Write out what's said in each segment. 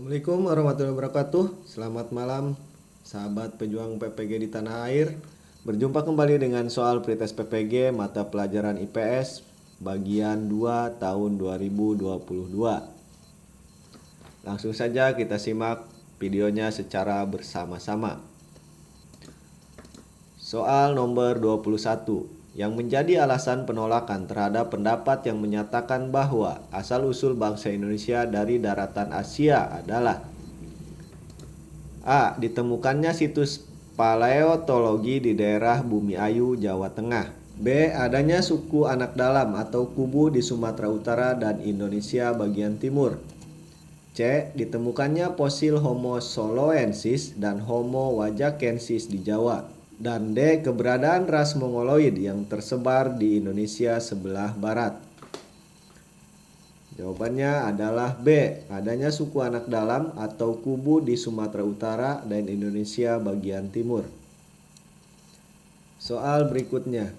Assalamualaikum warahmatullahi wabarakatuh. Selamat malam sahabat pejuang PPG di tanah air. Berjumpa kembali dengan soal pretest PPG mata pelajaran IPS bagian 2 tahun 2022. Langsung saja kita simak videonya secara bersama-sama. Soal nomor 21. Yang menjadi alasan penolakan terhadap pendapat yang menyatakan bahwa asal-usul bangsa Indonesia dari daratan Asia adalah: A. Ditemukannya situs paleontologi di daerah Bumiayu, Jawa Tengah. B. Adanya suku anak dalam atau kubu di Sumatera Utara dan Indonesia bagian timur. C. Ditemukannya fosil Homo soloensis dan Homo wajakensis di Jawa. Dan D. Keberadaan ras Mongoloid yang tersebar di Indonesia sebelah barat. Jawabannya adalah B. Adanya suku anak dalam atau kubu di Sumatera Utara dan Indonesia bagian timur. Soal berikutnya.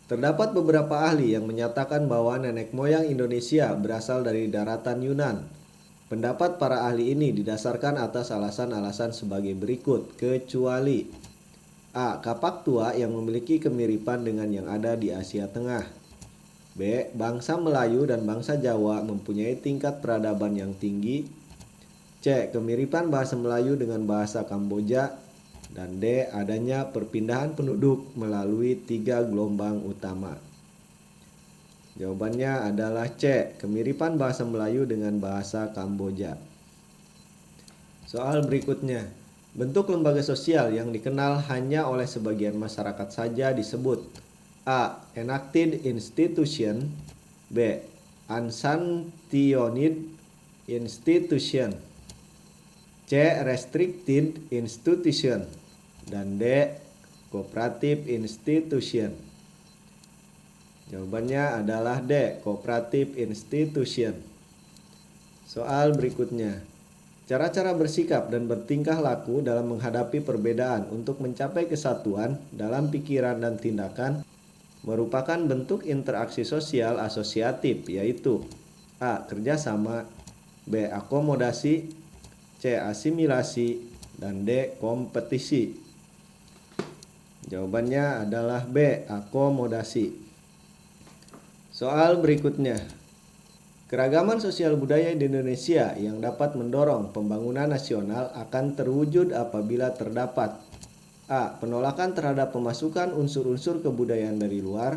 Terdapat beberapa ahli yang menyatakan bahwa nenek moyang Indonesia berasal dari daratan Yunan. Pendapat para ahli ini didasarkan atas alasan-alasan sebagai berikut, kecuali: A. Kapak tua yang memiliki kemiripan dengan yang ada di Asia Tengah. B. Bangsa Melayu dan bangsa Jawa mempunyai tingkat peradaban yang tinggi. C. Kemiripan bahasa Melayu dengan bahasa Kamboja. Dan D. Adanya perpindahan penduduk melalui 3 gelombang utama. Jawabannya adalah C. Kemiripan bahasa Melayu dengan bahasa Kamboja. Soal berikutnya. Bentuk lembaga sosial yang dikenal hanya oleh sebagian masyarakat saja disebut: A. Enacted institution. B. Unsanctioned institution. C. Restricted institution. Dan D. Cooperative institution. Jawabannya adalah D. Cooperative institution. Soal berikutnya. Cara-cara bersikap dan bertingkah laku dalam menghadapi perbedaan untuk mencapai kesatuan dalam pikiran dan tindakan merupakan bentuk interaksi sosial asosiatif, yaitu: A. Kerjasama. B. Akomodasi. C. Asimilasi. Dan D. Kompetisi. Jawabannya adalah B. Akomodasi. Soal berikutnya. Keragaman sosial budaya di Indonesia yang dapat mendorong pembangunan nasional akan terwujud apabila terdapat: A. Penolakan terhadap pemasukan unsur-unsur kebudayaan dari luar.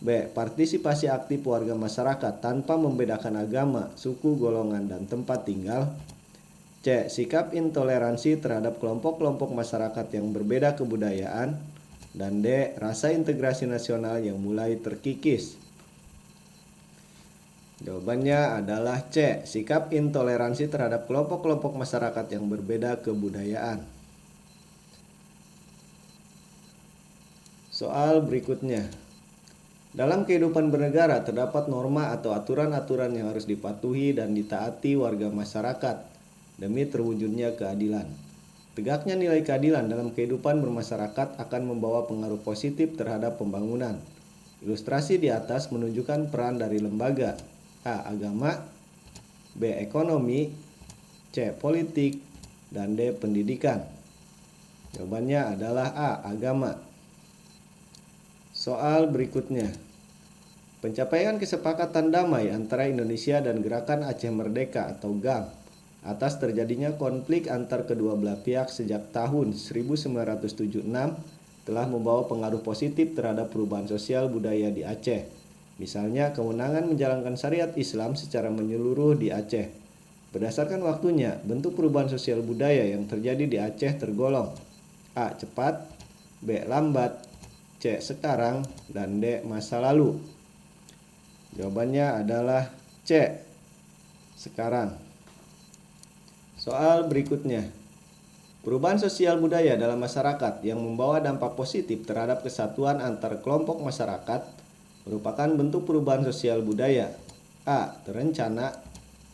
B. Partisipasi aktif warga masyarakat tanpa membedakan agama, suku, golongan, dan tempat tinggal. C. Sikap intoleransi terhadap kelompok-kelompok masyarakat yang berbeda kebudayaan. Dan D. Rasa integrasi nasional yang mulai terkikis. Jawabannya adalah C. Sikap intoleransi terhadap kelompok-kelompok masyarakat yang berbeda kebudayaan. Soal berikutnya. Dalam kehidupan bernegara terdapat norma atau aturan-aturan yang harus dipatuhi dan ditaati warga masyarakat demi terwujudnya keadilan. Tegaknya nilai keadilan dalam kehidupan bermasyarakat akan membawa pengaruh positif terhadap pembangunan. Ilustrasi di atas menunjukkan peran dari lembaga: A. Agama. B. Ekonomi. C. Politik. Dan D. Pendidikan. Jawabannya adalah A. Agama. Soal berikutnya. Pencapaian kesepakatan damai antara Indonesia dan Gerakan Aceh Merdeka atau GAM atas terjadinya konflik antar kedua belah pihak sejak tahun 1976 telah membawa pengaruh positif terhadap perubahan sosial budaya di Aceh. Misalnya kewenangan menjalankan syariat Islam secara menyeluruh di Aceh. Berdasarkan waktunya, bentuk perubahan sosial budaya yang terjadi di Aceh tergolong: A. Cepat. B. Lambat. C. Sekarang. Dan D. Masa lalu. Jawabannya adalah C. Sekarang. Soal berikutnya. Perubahan sosial budaya dalam masyarakat yang membawa dampak positif terhadap kesatuan antar kelompok masyarakat merupakan bentuk perubahan sosial budaya: A. Terencana.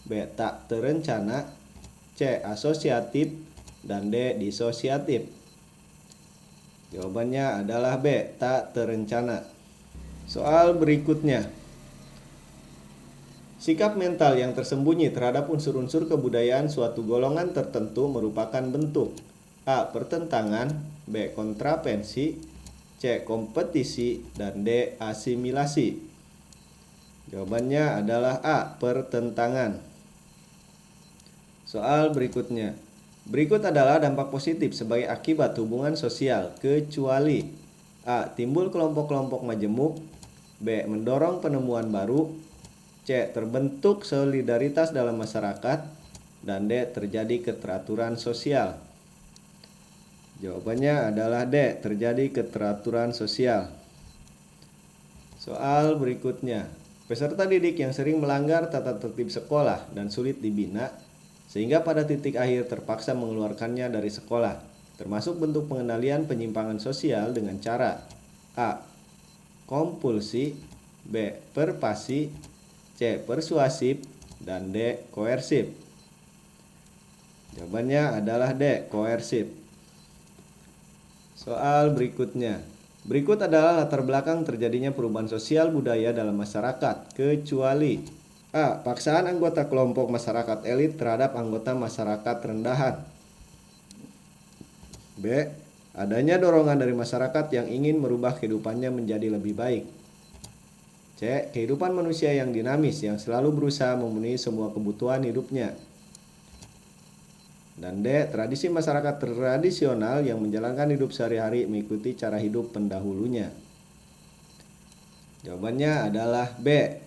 B. Tak terencana. C. Asosiatif. Dan D. Disosiatif. Jawabannya adalah B. Tak terencana. Soal berikutnya. Sikap mental yang tersembunyi terhadap unsur-unsur kebudayaan suatu golongan tertentu merupakan bentuk A. Pertentangan, B. Kontravensi, C. Kompetisi, dan D. Asimilasi. Jawabannya adalah A. Pertentangan. Soal berikutnya. Berikut adalah dampak positif sebagai akibat hubungan sosial kecuali A. Timbul kelompok-kelompok majemuk, B. Mendorong penemuan baru, C. Terbentuk solidaritas dalam masyarakat, dan D. Terjadi keteraturan sosial. Jawabannya adalah D. Terjadi keteraturan sosial. Soal berikutnya. Peserta didik yang sering melanggar tata tertib sekolah dan sulit dibina, sehingga pada titik akhir terpaksa mengeluarkannya dari sekolah, termasuk bentuk pengendalian penyimpangan sosial dengan cara A. Kompulsi, B. Pervasi, C. Persuasif, dan D. Koersif. Jawabannya adalah D. Koersif. Soal berikutnya. Berikut adalah latar belakang terjadinya perubahan sosial budaya dalam masyarakat kecuali A. Paksaan anggota kelompok masyarakat elit terhadap anggota masyarakat rendahan, B. Adanya dorongan dari masyarakat yang ingin merubah kehidupannya menjadi lebih baik, C. Kehidupan manusia yang dinamis yang selalu berusaha memenuhi semua kebutuhan hidupnya, dan D. Tradisi masyarakat tradisional yang menjalankan hidup sehari-hari mengikuti cara hidup pendahulunya. Jawabannya adalah B.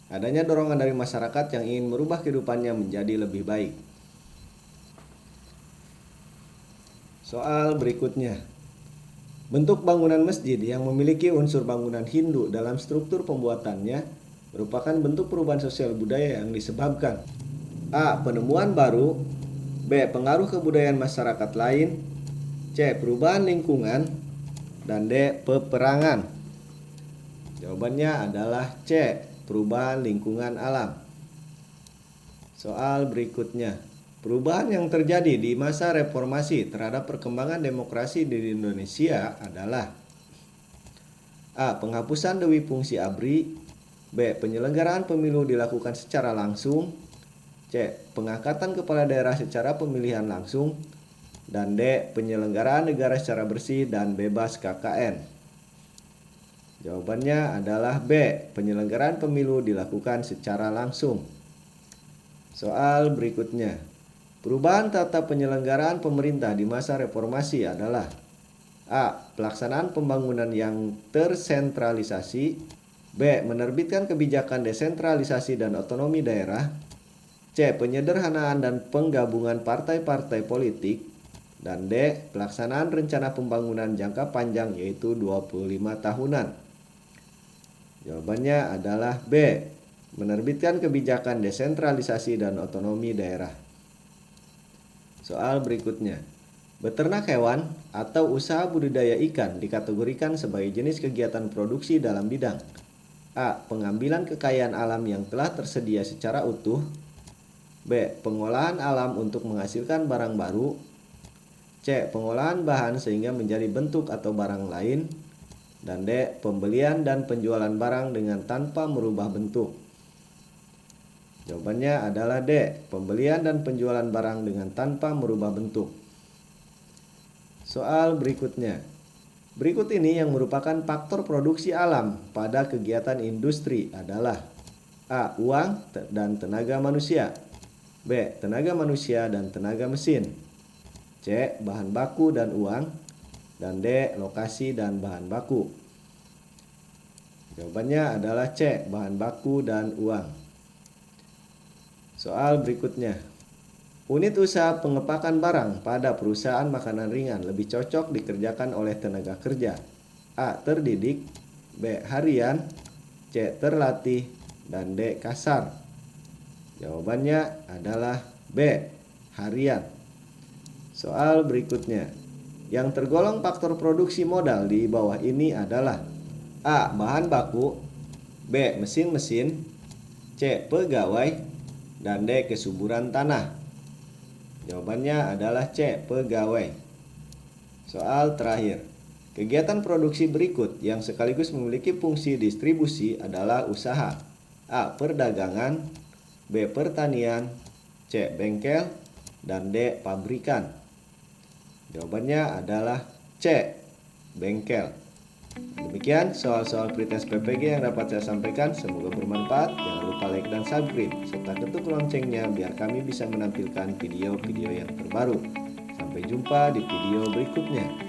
Adanya dorongan dari masyarakat yang ingin merubah kehidupannya menjadi lebih baik. Soal berikutnya. Bentuk bangunan masjid yang memiliki unsur bangunan Hindu dalam struktur pembuatannya merupakan bentuk perubahan sosial budaya yang disebabkan A. Penemuan baru, B. Pengaruh kebudayaan masyarakat lain, C. Perubahan lingkungan, dan D. Peperangan. Jawabannya adalah C. Perubahan lingkungan alam. Soal berikutnya. Perubahan yang terjadi di masa reformasi terhadap perkembangan demokrasi di Indonesia adalah A. Penghapusan dewi fungsi ABRI, B. Penyelenggaraan pemilu dilakukan secara langsung, C. Pengangkatan kepala daerah secara pemilihan langsung, dan D. Penyelenggaraan negara secara bersih dan bebas KKN. Jawabannya adalah B. Penyelenggaraan pemilu dilakukan secara langsung. Soal berikutnya. Perubahan tata penyelenggaraan pemerintah di masa reformasi adalah A. Pelaksanaan pembangunan yang tersentralisasi, B. Menerbitkan kebijakan desentralisasi dan otonomi daerah, C. Penyederhanaan dan penggabungan partai-partai politik, dan D. Pelaksanaan rencana pembangunan jangka panjang yaitu 25 tahunan. Jawabannya adalah B. Menerbitkan kebijakan desentralisasi dan otonomi daerah. Soal berikutnya. Beternak hewan atau usaha budidaya ikan dikategorikan sebagai jenis kegiatan produksi dalam bidang A. Pengambilan kekayaan alam yang telah tersedia secara utuh, B. Pengolahan alam untuk menghasilkan barang baru, C. Pengolahan bahan sehingga menjadi bentuk atau barang lain, dan D. Pembelian dan penjualan barang dengan tanpa merubah bentuk. Jawabannya adalah D. Pembelian dan penjualan barang dengan tanpa merubah bentuk. Soal berikutnya. Berikut ini yang merupakan faktor produksi alam pada kegiatan industri adalah A. Uang dan tenaga manusia, B. Tenaga manusia dan tenaga mesin, C. Bahan baku dan uang, dan D. Lokasi dan bahan baku. Jawabannya adalah C. Bahan baku dan uang. Soal berikutnya. Unit usaha pengepakan barang pada perusahaan makanan ringan lebih cocok dikerjakan oleh tenaga kerja A. Terdidik, B. Harian, C. Terlatih, dan D. Kasar. Jawabannya adalah B. Harian. Soal berikutnya. Yang tergolong faktor produksi modal di bawah ini adalah A. Bahan baku, B. Mesin-mesin, C. Pegawai, dan D. Kesuburan tanah. Jawabannya adalah C. Pegawai. Soal terakhir. Kegiatan produksi berikut yang sekaligus memiliki fungsi distribusi adalah usaha A. Perdagangan, B. Pertanian, C. Bengkel, dan D. Pabrikan. Jawabannya adalah C. Bengkel. Demikian soal-soal pretest PPG yang dapat saya sampaikan. Semoga bermanfaat. Jangan lupa like dan subscribe serta ketuk loncengnya biar kami bisa menampilkan video-video yang terbaru. Sampai jumpa di video berikutnya.